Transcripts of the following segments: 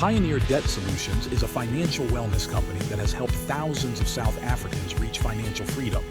Pioneer Debt Solutions is a financial wellness company that has helped thousands of South Africans reach financial freedom.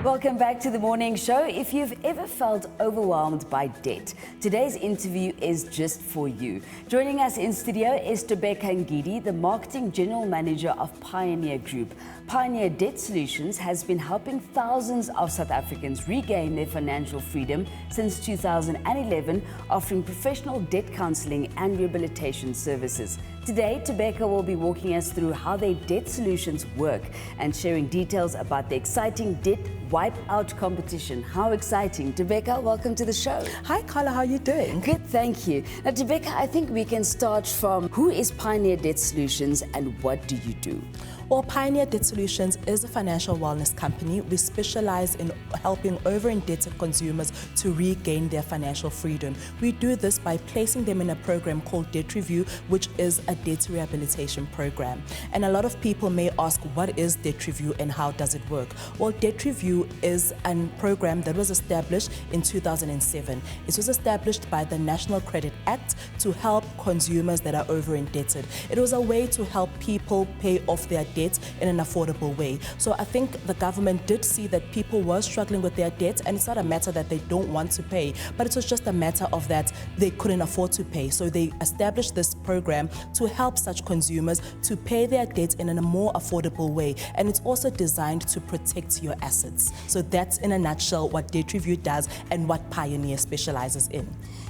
Welcome back to the morning show. If you've ever felt overwhelmed by debt, today's interview is just for you. Joining us in studio is Rebecca Ngidi, the Marketing General Manager of Pioneer Group. Pioneer Debt Solutions has been helping thousands of South Africans regain their financial freedom since 2011, offering professional debt counseling and rehabilitation services. Today, Rebecca will be walking us through how their debt solutions work and sharing details about the exciting Debt Wipeout Competition. How exciting. Rebecca, welcome to the show. Hi Carla, how are you doing? Good, thank you. Now Rebecca, I think we can start from who is Pioneer Debt Solutions and what do you do? Well, Pioneer Debt Solutions is a financial wellness company. We specialize in helping over-indebted consumers to regain their financial freedom. We do this by placing them in a program called Debt Review, which is a debt rehabilitation program. And a lot of people may ask, what is Debt Review and how does it work? Well, Debt Review is a program that was established in 2007. It was established by the National Credit Act to help consumers that are over-indebted. It was a way to help people pay off their debts in an affordable way. So I think the government did see that people were struggling with their debts, and it's not a matter that they don't want to pay, but it was just a matter of that they couldn't afford to pay. So they established this program to help such consumers to pay their debts in a more affordable way. And it's also designed to protect your assets. So that's in a nutshell what Debt Review does and what Pioneer specializes in.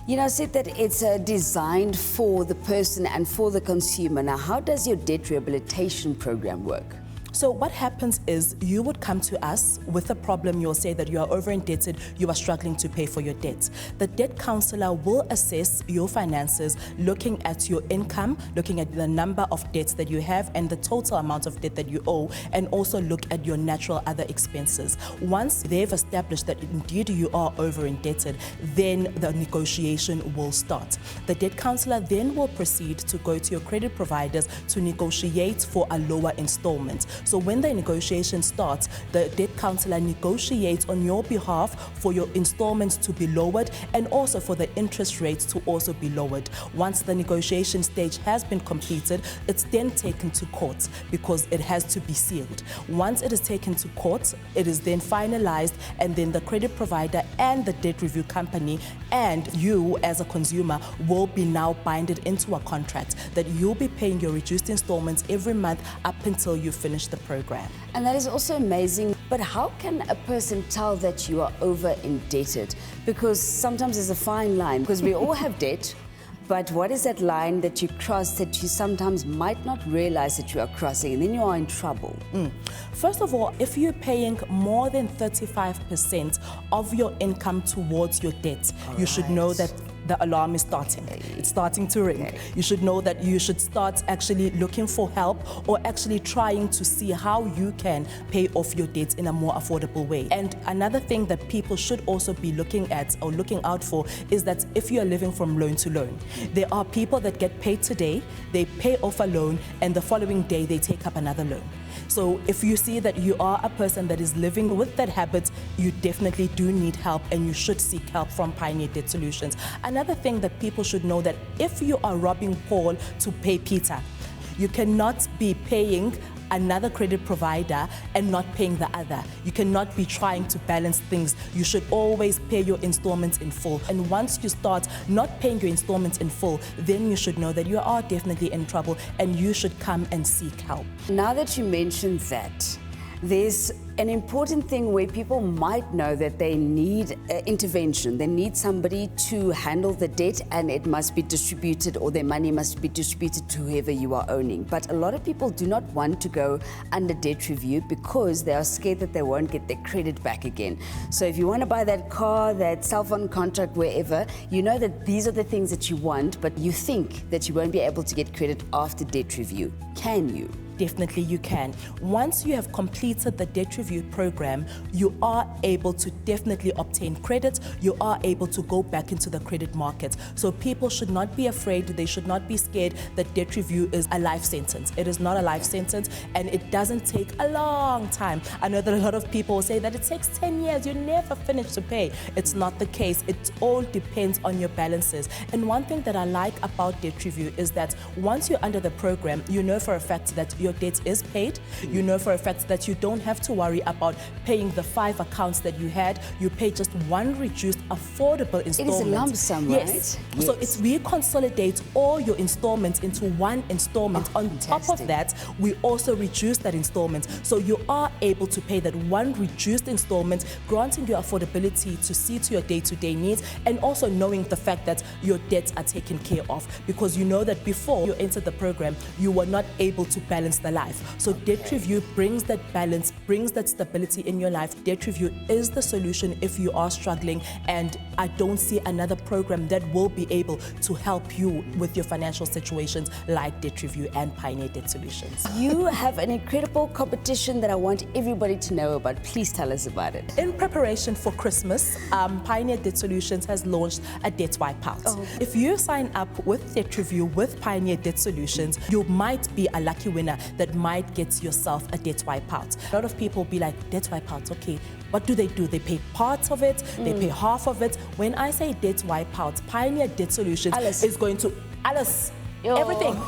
You know, I said that it's designed for the person and for the consumer. Now, how does your debt rehabilitation program work? So what happens is you would come to us with a problem. You'll say that you are over-indebted, you are struggling to pay for your debt. The debt counselor will assess your finances, looking at your income, looking at the number of debts that you have and the total amount of debt that you owe, and also look at your natural other expenses. Once they've established that indeed you are over-indebted, then the negotiation will start. The debt counselor then will proceed to go to your credit providers to negotiate for a lower installment. So when the negotiation starts, the debt counselor negotiates on your behalf for your installments to be lowered and also for the interest rates to also be lowered. Once the negotiation stage has been completed, it's then taken to court because it has to be sealed. Once it is taken to court, it is then finalized, and then the credit provider and the debt review company and you as a consumer will be now binded into a contract that you'll be paying your reduced installments every month up until you finish the program. And that is also amazing. But how can a person tell that you are over indebted? Because sometimes there's a fine line, because we all have debt. But what is that line that you cross that you sometimes might not realize that you are crossing, and then you are in trouble? First of all, if you're paying more than 35% of your income towards your debt, you should know that the alarm is starting. It's starting to ring. You should know that you should start actually looking for help or actually trying to see how you can pay off your debts in a more affordable way. And another thing that people should also be looking at or looking out for is that if you are living from loan to loan, there are people that get paid today, they pay off a loan, and the following day they take up another loan. So if you see that you are a person that is living with that habit, you definitely do need help, and you should seek help from Pioneer Debt Solutions. Another thing that people should know, that if you are robbing Paul to pay Peter, you cannot be paying another credit provider and not paying the other. You cannot be trying to balance things. You should always pay your installments in full. And once you start not paying your installments in full, then you should know that you are definitely in trouble and you should come and seek help. Now that you mentioned that, there's an important thing where people might know that they need intervention. They need somebody to handle the debt, and it must be distributed, or their money must be distributed to whoever you are owning. But a lot of people do not want to go under debt review because they are scared that they won't get their credit back again. So if you want to buy that car, that cell phone contract, wherever, you know that these are the things that you want, but you think that you won't be able to get credit after debt review. Can you? definitely you can. Once you have completed the debt review program, you are able to definitely obtain credit. You are able to go back into the credit market. So people should not be afraid. They should not be scared that debt review is a life sentence. It is not a life sentence, and it doesn't take a long time. I know that a lot of people say that it takes 10 years. You never finish to pay. It's not the case. It all depends on your balances. And one thing that I like about debt review is that once you're under the program, you know for a fact that your debt is paid. You know for a fact that you don't have to worry about paying the 5 accounts that you had. You pay just one reduced, affordable installment. It is a lump sum, yes. right? So we consolidate all your installments into one installment. On top of that, we also reduce that installment. So you are able to pay that one reduced installment, granting you affordability to see to your day-to-day needs, and also knowing the fact that your debts are taken care of, because you know that before you entered the program, you were not able to balance the life. So debt review brings that balance, brings that stability in your life. Debt review is the solution if you are struggling, and I don't see another program that will be able to help you with your financial situations like debt review and Pioneer Debt Solutions. You have an incredible competition that I want everybody to know about. Please tell us about it. In preparation for Christmas, Pioneer Debt Solutions has launched a debt wipeout. If you sign up with debt review with Pioneer Debt Solutions, you might be a lucky winner that might get yourself a debt wipeout. A lot of people be like, debt wipeout, okay, what do? They pay part of it, they pay half of it. When I say debt wipeout, Pioneer Debt Solutions is going to everything.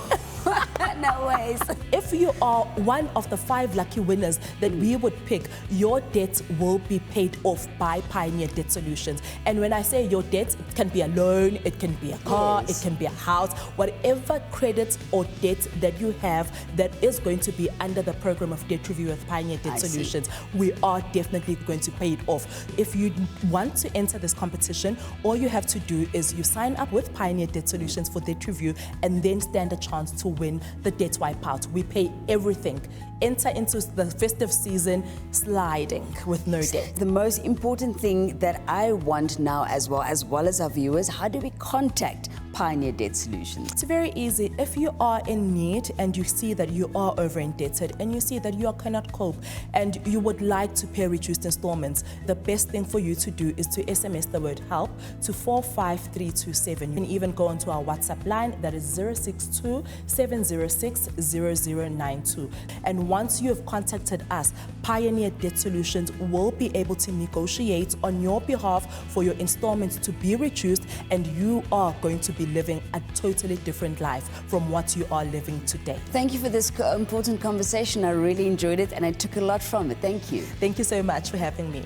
No ways. If you are one of the 5 lucky winners that we would pick, your debt will be paid off by Pioneer Debt Solutions. And when I say your debt, it can be a loan, it can be a car, it can be a house, whatever credit or debt that you have that is going to be under the program of debt review with Pioneer Debt Solutions, we are definitely going to pay it off. If you want to enter this competition, all you have to do is you sign up with Pioneer Debt Solutions for debt review and then stand a chance to win the debt wipeout. We pay everything. Enter into the festive season sliding with no debt. The most important thing that I want now as well as our viewers, how do we contact Pioneer Debt Solutions? It's very easy. If you are in need and you see that you are over indebted and you see that you cannot cope and you would like to pay reduced installments, the best thing for you to do is to SMS the word HELP to 45327. You can even go onto our WhatsApp line, that is 062 706 0092. And once you have contacted us, Pioneer Debt Solutions will be able to negotiate on your behalf for your installments to be reduced, and you are going to be living a totally different life from what you are living today. Thank you for this important conversation. I really enjoyed it and I took a lot from it. Thank you. Thank you so much for having me.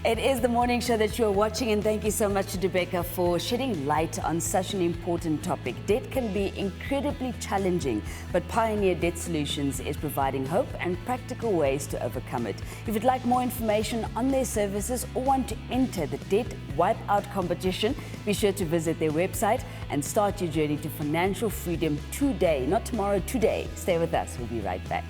It is the morning show that you're watching, and thank you so much to Rebecca for shedding light on such an important topic. Debt can be incredibly challenging, but Pioneer Debt Solutions is providing hope and practical ways to overcome it. If you'd like more information on their services or want to enter the Debt Wipeout Competition, be sure to visit their website and start your journey to financial freedom today. Not tomorrow, today. Stay with us. We'll be right back.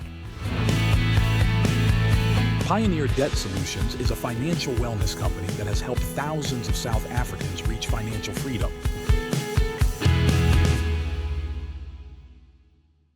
Pioneer Debt Solutions is a financial wellness company that has helped thousands of South Africans reach financial freedom.